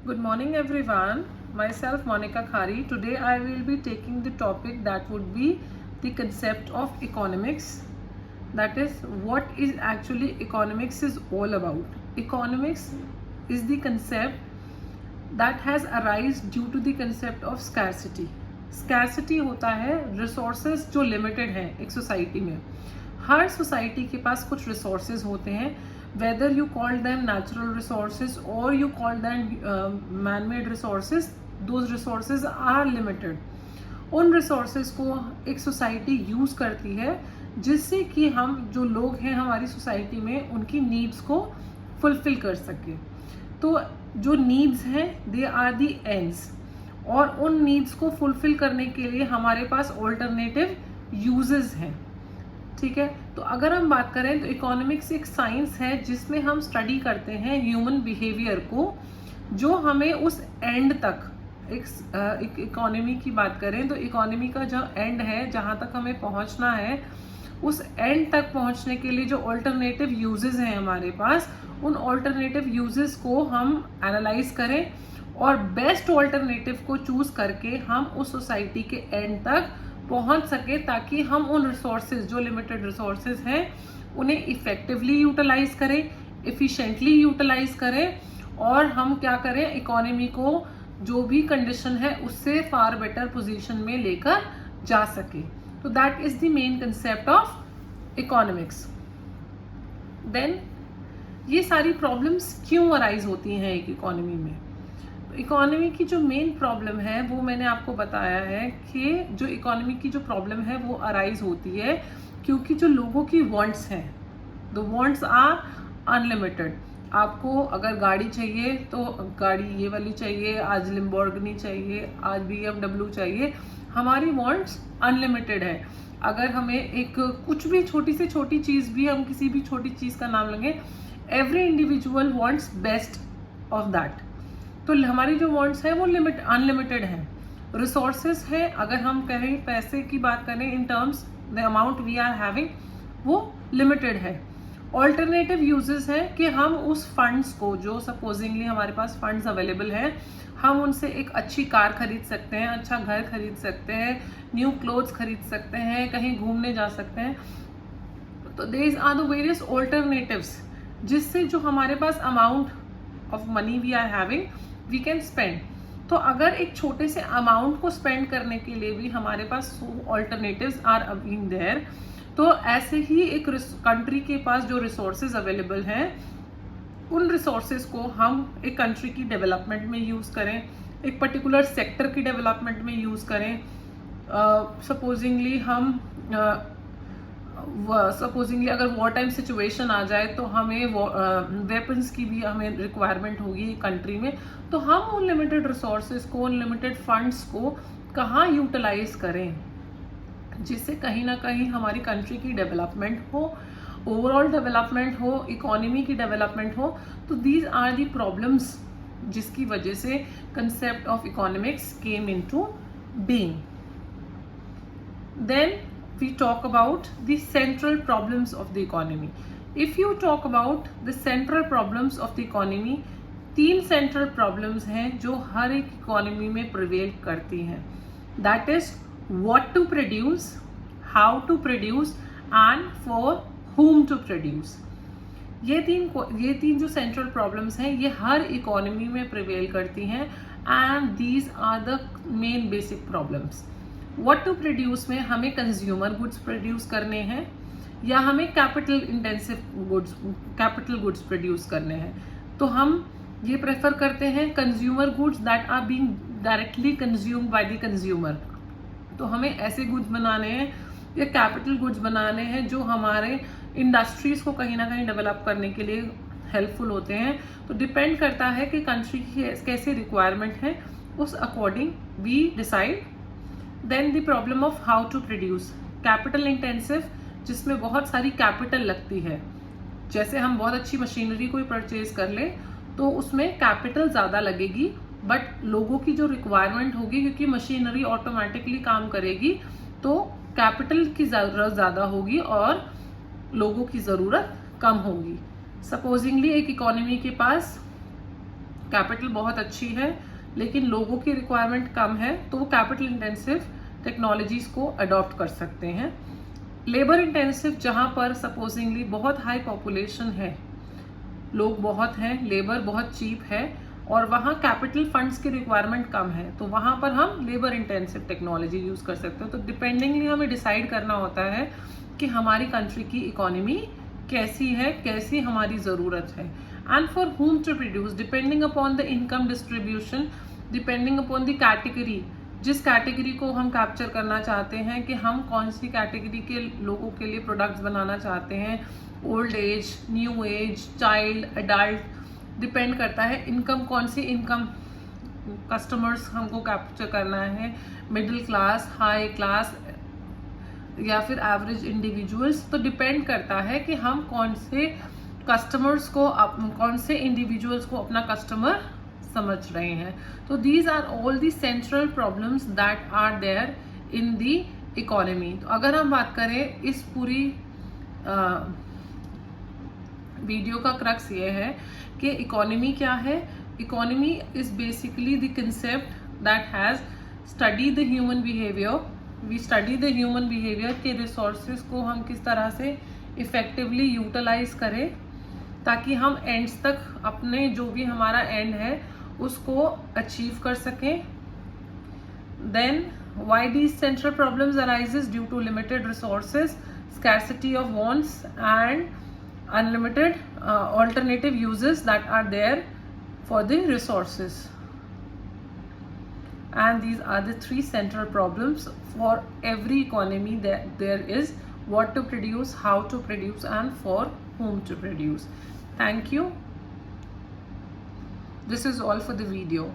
Good morning everyone. Myself Monica Khari. Today I will be taking the topic that would be the concept of economics. That is what is actually economics is all about. Economics is the concept that has arisen due to the concept of scarcity. Scarcity होता है resources जो limited हैं एक society में. हर society के पास कुछ resources होते हैं, whether you call them natural resources or you call them man-made resources, those resources are limited. उन resources को एक society use करती है जिससे कि हम जो लोग हैं हमारी society में उनकी needs को fulfill कर सके. तो जो नीड्स हैं दे आर दी एंड्स, और उन नीड्स को फुलफिल करने के लिए हमारे पास ऑल्टरनेटिव यूजेस हैं. ठीक है, तो अगर हम बात करें तो इकोनॉमिक्स एक साइंस है जिसमें हम स्टडी करते हैं ह्यूमन बिहेवियर को, जो हमें उस एंड तक एक इकोनॉमी की बात करें तो इकोनॉमी का जो एंड है जहाँ तक हमें पहुँचना है, उस एंड तक पहुंचने के लिए जो ऑल्टरनेटिव यूजेस हैं हमारे पास, उन ऑल्टरनेटिव यूजेस को हम एनालाइज करें और बेस्ट ऑल्टरनेटिव को चूज करके हम उस सोसाइटी के एंड तक पहुंच सके, ताकि हम उन रिसोर्सेज जो लिमिटेड रिसोर्सेज हैं उन्हें इफेक्टिवली यूटिलाइज करें, एफिशिएंटली यूटिलाइज करें, और हम क्या करें, इकोनॉमी को जो भी कंडीशन है उससे फार बेटर पोजीशन में लेकर जा सके. तो that is the main concept of economics. Then ये सारी प्रॉब्लम्स क्यों अराइज होती हैं एक इकोनॉमी में? तो इकोनॉमी की जो मेन प्रॉब्लम है वो मैंने आपको बताया है कि जो इकोनॉमी की जो प्रॉब्लम है वो अराइज होती है क्योंकि जो लोगों की वांट्स हैं, द वांट्स आर अनलिमिटेड. आपको अगर गाड़ी चाहिए तो गाड़ी ये वाली चाहिए, आज लिम्बोर्गिनी चाहिए, आज BMW चाहिए. हमारी वांट्स अनलिमिटेड है. अगर हमें एक कुछ भी छोटी से छोटी चीज़ भी, हम किसी भी छोटी चीज़ का नाम लेंगे, every individual wants best of that. तो हमारी जो वांट्स है वो अनलिमिटेड है. रिसोर्सेज है, अगर हम कहें पैसे की बात करें in terms the amount we are having, वो लिमिटेड है. ऑल्टरनेटिव यूजेस है कि हम उस फंड्स को, जो सपोजिंगली हमारे पास फंड्स अवेलेबल हैं, हम उनसे एक अच्छी कार खरीद सकते हैं, अच्छा घर खरीद सकते हैं, न्यू क्लोथ्स खरीद सकते हैं, कहीं घूमने जा सकते हैं. तो there are the various alternatives जिससे जो हमारे पास amount of money we are having we can spend. तो अगर एक छोटे से अमाउंट को स्पेंड करने के लिए भी हमारे पास ऑल्टरनेटिव्स आर अवेलेबल देयर, तो ऐसे ही एक कंट्री के पास जो रिसोर्सेज अवेलेबल हैं, उन रिसोर्सेज को हम एक कंट्री की डेवलपमेंट में यूज़ करें, एक पर्टिकुलर सेक्टर की डेवलपमेंट में यूज़ करें. सपोजिंगली अगर वॉर टाइम सिचुएशन आ जाए तो हमें वेपन्स की भी हमें रिक्वायरमेंट होगी कंट्री में, तो हम उन लिमिटेड रिसोर्सेज को, उन लिमिटेड फंड्स को कहाँ यूटिलाइज करें जिससे कहीं ना कहीं हमारी कंट्री की डेवलपमेंट हो, ओवरऑल डेवलपमेंट हो, इकोनॉमी की डेवलपमेंट हो. तो दीज आर दी प्रॉब्लम्स जिसकी वजह से concept of economics came into being. Then we talk about the central problems of the economy. If you talk about the central problems of the economy, 3 central problems हैं जो हर एक economy में prevail करती हैं. That is what to produce, how to produce and for whom to produce. ये तीन जो central problems हैं ये हर इकोनॉमी में प्रिवेल करती हैं, and these are the main basic problems. What to produce में हमें कंज्यूमर गुड्स प्रोड्यूस करने हैं या हमें कैपिटल गुड्स प्रोड्यूस करने हैं. तो हम ये प्रेफर करते हैं consumer goods that are being directly consumed by the consumer. तो हमें ऐसे गुड्स बनाने हैं या कैपिटल गुड्स बनाने हैं जो हमारे इंडस्ट्रीज को कहीं ना कहीं डेवलप करने के लिए हेल्पफुल होते हैं. तो डिपेंड करता है कि कंट्री की कैसे रिक्वायरमेंट है, उस according we decide. Then the problem of how to produce, capital intensive, जिसमें बहुत सारी कैपिटल लगती है. जैसे हम बहुत अच्छी मशीनरी कोई परचेज कर ले तो उसमें कैपिटल ज़्यादा लगेगी, बट लोगों की जो रिक्वायरमेंट होगी, क्योंकि मशीनरी ऑटोमेटिकली काम करेगी, तो कैपिटल की ज़रूरत ज़्यादा होगी और लोगों की ज़रूरत कम होगी. सपोजिंगली एक इकोनॉमी के पास कैपिटल बहुत अच्छी है लेकिन लोगों की रिक्वायरमेंट कम है, तो वो कैपिटल इंटेंसिव टेक्नोलॉजीज को अडॉप्ट कर सकते हैं। लेबर इंटेंसिव जहाँ पर सपोजिंगली बहुत हाई पॉपुलेशन है, लोग बहुत हैं, लेबर बहुत चीप है और वहाँ कैपिटल फंड्स की रिक्वायरमेंट कम है, तो वहाँ पर हम लेबर इंटेंसिव टेक्नोलॉजी यूज़ कर सकते हैं। तो डिपेंडिंगली हमें डिसाइड करना होता है कि हमारी कंट्री की इकोनॉमी कैसी है, कैसी हमारी ज़रूरत है। And for whom to produce, depending upon the income distribution, depending upon the category, जिस कैटेगरी को हम कैप्चर करना चाहते हैं कि हम कौन सी कैटेगरी के लोगों के लिए प्रोडक्ट्स बनाना चाहते हैं, old age, new age, child, adult, depend करता है इनकम, कौन सी इनकम कस्टमर्स हमको कैप्चर करना है, मिडिल क्लास, हाई क्लास या फिर एवरेज इंडिविजुअल्स। तो डिपेंड करता है कि हम कौन से कस्टमर्स को, कौन से इंडिविजुअल्स को अपना कस्टमर समझ रहे हैं। तो these are all the central problems that are there in the economy. तो अगर हम बात करें, इस पूरी वीडियो का क्रक्स ये है कि इकोनॉमी क्या है। Economy is basically the concept that has study the human behaviour. We study the human behaviour के रिसोर्सेज को हम किस तरह से इफेक्टिवली यूटिलाइज करें ताकि हम एंड्स तक अपने जो भी हमारा एंड है उसको अचीव कर सकें। Then why these central problems arises due to limited resources, scarcity of wants and unlimited alternative uses that are there for the resources. And these are the three central problems for every economy that there is: what to produce, how to produce, and for whom to produce. Thank you. This is all for the video.